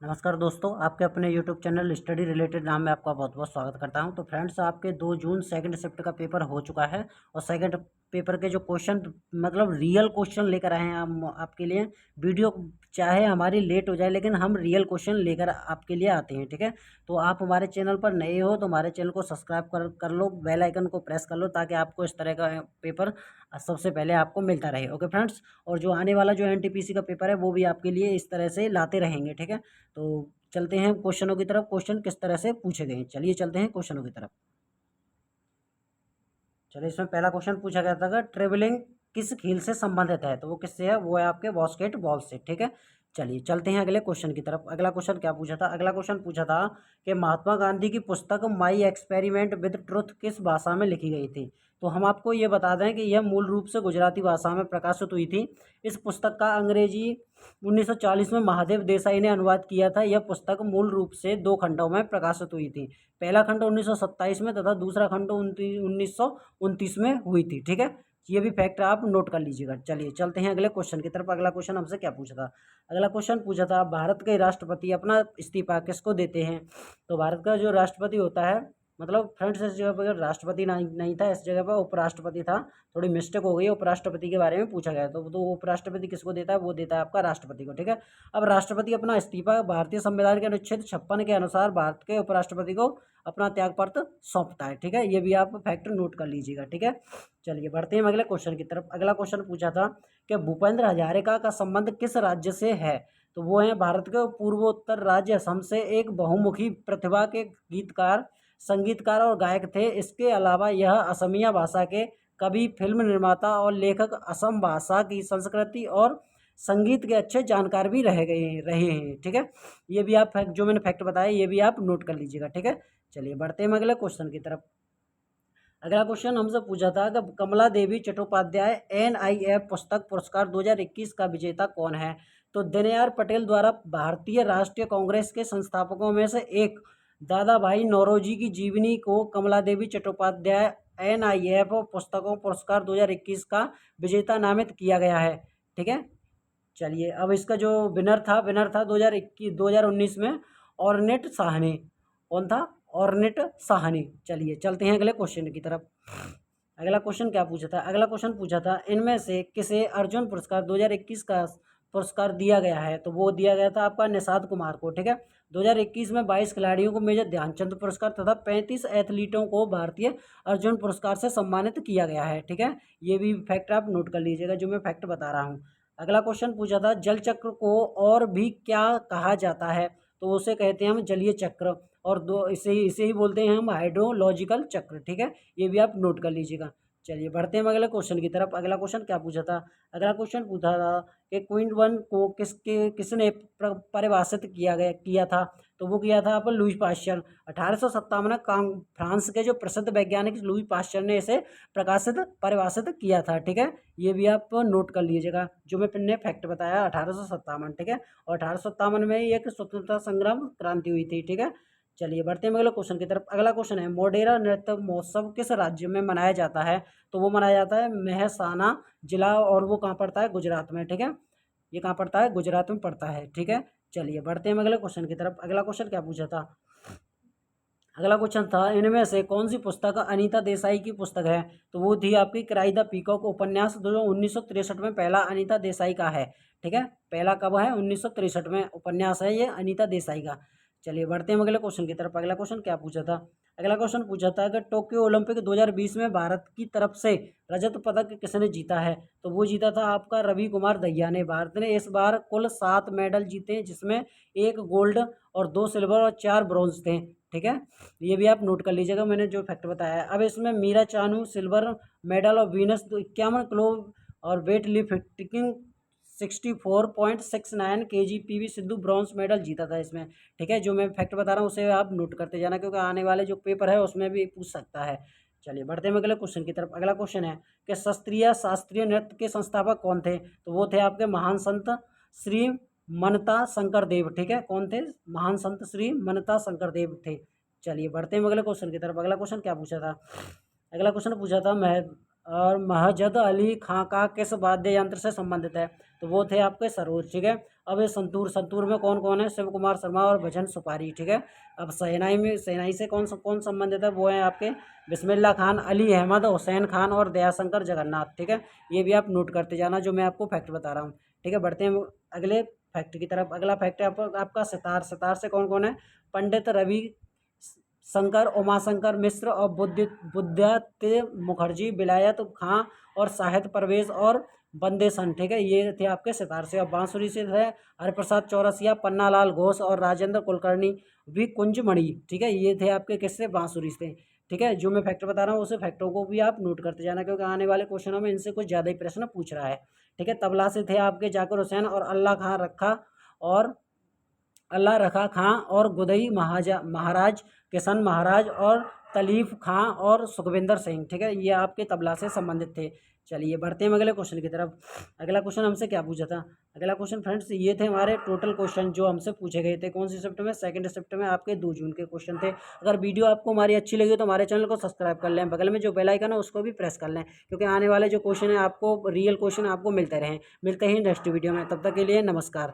नमस्कार दोस्तों, आपके अपने यूट्यूब चैनल स्टडी रिलेटेड नाम में आपका बहुत बहुत स्वागत करता हूं। तो फ्रेंड्स, आपके 2 जून सेकंड शिफ्ट का पेपर हो चुका है और सेकंड पेपर के जो क्वेश्चन मतलब रियल क्वेश्चन लेकर आए हैं हम आपके लिए। वीडियो चाहे हमारी लेट हो जाए लेकिन हम रियल क्वेश्चन लेकर आपके लिए आते हैं, ठीक है। तो आप हमारे चैनल पर नए हो तो हमारे चैनल को सब्सक्राइब कर लो, बेल आइकन को प्रेस कर लो ताकि आपको इस तरह का पेपर सबसे पहले आपको मिलता रहे। ओके फ्रेंड्स, और जो आने वाला जो एनटीपीसी का पेपर है वो भी आपके लिए इस तरह से लाते रहेंगे, ठीक है। तो चलते हैं क्वेश्चनों की तरफ। क्वेश्चन किस तरह से पूछे गए हैं, चलिए चलते हैं क्वेश्चनों की तरफ। चलिए, इसमें पहला क्वेश्चन पूछा गया था, ट्रेवलिंग किस खेल से संबंधित है, तो वो किससे है, वो है आपके बास्केटबॉल से, ठीक है। चलिए चलते हैं अगले क्वेश्चन की तरफ। अगला क्वेश्चन क्या पूछा था, अगला क्वेश्चन पूछा था कि महात्मा गांधी की पुस्तक माई एक्सपेरिमेंट विद ट्रुथ किस भाषा में लिखी गई थी। तो हम आपको ये बता दें कि यह मूल रूप से गुजराती भाषा में प्रकाशित हुई थी। इस पुस्तक का अंग्रेजी 1940 में महादेव देसाई ने अनुवाद किया था। यह पुस्तक मूल रूप से 2 खंडों में प्रकाशित हुई थी। पहला खंड 1927 में तथा दूसरा खंड 1929 में हुई थी, ठीक है। ये भी फैक्ट आप नोट कर लीजिएगा। चलिए चलते हैं अगले क्वेश्चन की तरफ। अगला क्वेश्चन हमसे क्या पूछा था, अगला क्वेश्चन पूछा था भारत के राष्ट्रपति अपना इस्तीफा किसको देते हैं। तो भारत का जो राष्ट्रपति होता है, मतलब फ्रेंड्स इस जगह पर राष्ट्रपति नहीं था, इस जगह पर उपराष्ट्रपति था। थोड़ी मिस्टेक हो गई, उपराष्ट्रपति के बारे में पूछा गया। तो उपराष्ट्रपति किसको देता है, वो देता है आपका राष्ट्रपति को, ठीक है। अब राष्ट्रपति अपना इस्तीफा भारतीय संविधान के अनुच्छेद 56 के अनुसार भारत के उपराष्ट्रपति को अपना त्यागपत्र सौंपता है, ठीक है। ये भी आप फैक्ट नोट कर लीजिएगा, ठीक है। चलिए बढ़ते हैं अगले क्वेश्चन की तरफ। अगला क्वेश्चन पूछा था कि भूपेंद्र हजारिका का संबंध किस राज्य से है। तो वो है भारत के पूर्वोत्तर राज्य असम से। एक बहुमुखी प्रतिभा के गीतकार, संगीतकार और गायक थे। इसके अलावा यह असमिया भाषा के कवि, फिल्म निर्माता और लेखक, असम भाषा की संस्कृति और संगीत के अच्छे जानकार भी रहे हैं, ठीक है। ये भी आप फैक्ट जो मैंने फैक्ट बताया ये भी आप नोट कर लीजिएगा, ठीक है। चलिए बढ़ते हैं अगले क्वेश्चन की तरफ। अगला क्वेश्चन हमसे पूछा था कि कमला देवी चट्टोपाध्याय NIF पुस्तक पुरस्कार 2021 का विजेता कौन है। तो दीनदयाल पटेल द्वारा भारतीय राष्ट्रीय कांग्रेस के संस्थापकों में से एक दादा भाई नौरोजी की जीवनी को कमला देवी चट्टोपाध्याय NIF पुस्तकों पुरस्कार 2021 का विजेता नामित किया गया है, ठीक है। चलिए अब इसका जो विनर था 2019 में ऑर्नेट साहनी। कौन था, ऑर्नेट साहनी। चलिए चलते हैं अगले क्वेश्चन की तरफ। अगला क्वेश्चन क्या पूछा था, अगला क्वेश्चन पूछा था इनमें से किसे अर्जुन पुरस्कार 2021 का पुरस्कार दिया गया है। तो वो दिया गया था आपका निषाद कुमार को, ठीक है। 2021 में 22 खिलाड़ियों को मेजर ध्यानचंद पुरस्कार तथा 35 एथलीटों को भारतीय अर्जुन पुरस्कार से सम्मानित किया गया है, ठीक है। ये भी फैक्ट आप नोट कर लीजिएगा जो मैं फैक्ट बता रहा हूँ। अगला क्वेश्चन पूछा था जल चक्र को और भी क्या कहा जाता है। तो उसे कहते हैं हम जलीय चक्र, और दो इसे ही बोलते हैं हम हाइड्रोलॉजिकल चक्र, ठीक है। ये भी आप नोट कर लीजिएगा। चलिए बढ़ते हैं अगले क्वेश्चन की तरफ। अगला क्वेश्चन क्या पूछा था, अगला क्वेश्चन पूछा था कि क्विंट वन को किसने परिभाषित किया था। तो वो किया था अपन लुई पाश्चर। 1857 में फ्रांस के जो प्रसिद्ध वैज्ञानिक लुई पाश्चर ने इसे परिभाषित किया था, ठीक है। ये भी आप नोट कर लीजिएगा जो मैंने फैक्ट बताया 1857, ठीक है। और 1857 में ही एक स्वतंत्रता संग्राम क्रांति हुई थी, ठीक है। चलिए बढ़ते हैं अगले क्वेश्चन की तरफ। अगला क्वेश्चन है मोढेरा नृत्य महोत्सव किस राज्य में मनाया जाता है। तो वो मनाया जाता है मेहसाना जिला, और वो कहाँ पड़ता है, गुजरात में, ठीक है। ये कहाँ पड़ता है, गुजरात में पड़ता है, ठीक है। चलिए बढ़ते हैं अगले क्वेश्चन की तरफ। अगला क्वेश्चन क्या पूछा था, अगला क्वेश्चन था इनमें से कौन सी पुस्तक अनीता देसाई की पुस्तक है। तो वो थी आपकी क्राई द पीकॉक उपन्यास, जो 1963 में पहला अनीता देसाई का है, ठीक है। पहला कब है, 1963 में उपन्यास है ये अनीता देसाई का। चलिए बढ़ते हैं अगले क्वेश्चन की तरफ। अगला क्वेश्चन क्या पूछा था, अगला क्वेश्चन पूछा था कि टोक्यो ओलंपिक 2020 में भारत की तरफ से रजत पदक किसने जीता है। तो वो जीता था आपका रवि कुमार दहिया ने। भारत ने इस बार कुल 7 मेडल जीते जिसमें 1 गोल्ड और 2 सिल्वर और 4 ब्रॉन्ज थे, ठीक है। ये भी आप नोट कर लीजिएगा मैंने जो फैक्ट बताया है। अब इसमें मीरा चानू सिल्वर मेडल और वीनस 51 किलो और weight lifting 64.69 kg, PV Sidhu bronze medal जीता था इसमें, ठीक है। जो मैं फैक्ट बता रहा हूँ उसे आप नोट करते जाना क्योंकि आने वाले जो पेपर है उसमें भी पूछ सकता है। चलिए बढ़ते हैं अगले क्वेश्चन की तरफ। अगला क्वेश्चन है कि शास्त्रीय नृत्य के संस्थापक कौन थे। तो वो थे आपके महान संत श्री मनता शंकर देव, ठीक है। कौन थे, महान संत श्री मनता शंकर देव थे। चलिए बढ़ते हैं अगले क्वेश्चन की तरफ। अगला क्वेश्चन क्या पूछा था, अगला क्वेश्चन पूछा था महजद अली खां का किस वाद्य यंत्र से संबंधित है। तो वो थे आपके सरोज, ठीक है। अब ये संतूर में कौन कौन है, शिव कुमार शर्मा और भजन सुपारी, ठीक है। अब शहनाई से कौन संबंधित है, वो है आपके बिस्मिल्लाह खान, अली अहमद, हुसैन खान और दयाशंकर जगन्नाथ, ठीक है। ये भी आप नोट करते जाना जो मैं आपको फैक्ट बता रहा हूँ, ठीक है। बढ़ते हैं अगले फैक्ट की तरफ। अगला फैक्ट है आपका सितार से कौन कौन है, पंडित रवि शंकर, उमाशंकर मिश्र और बुद्धात्य मुखर्जी, विलायत खां और साहित्य परवेज और बंदेसन, ठीक है। ये थे आपके सितार से। और बांसुरी से थे हरिप्रसाद चौरसिया, पन्नालाल घोष और राजेंद्र कुलकर्णी भी कुंजमणि, ठीक है। ये थे आपके किससे, बांसुरी से, ठीक है। जो मैं फैक्टर बता रहा हूँ उसे फैक्टरों को भी आप नोट करते जाना, क्योंकि आने वाले क्वेश्चनों में इनसे कुछ ज़्यादा ही प्रश्न पूछ रहा है, ठीक है। तबला से थे आपके जाकिर हुसैन और अल्लाह रखा खां और गुदई महाराज, किशन महाराज और तलीफ खां और सुखविंदर सिंह, ठीक है। ये आपके तबला से संबंधित थे। चलिए बढ़ते हैं अगले क्वेश्चन की तरफ। अगला क्वेश्चन हमसे क्या पूछा था, अगला क्वेश्चन फ्रेंड्स ये थे हमारे टोटल क्वेश्चन जो हमसे पूछे गए थे। कौन सी शिफ्ट में, सेकंड शिफ्ट में आपके 2 जून के क्वेश्चन थे। अगर वीडियो आपको हमारी अच्छी लगी तो हमारे चैनल को सब्सक्राइब कर लें, बगल में जो बेल आइकन है उसको भी प्रेस कर लें, क्योंकि आने वाले जो क्वेश्चन है आपको रियल क्वेश्चन आपको मिलते रहें। मिलते हैं नेक्स्ट वीडियो में, तब तक के लिए नमस्कार।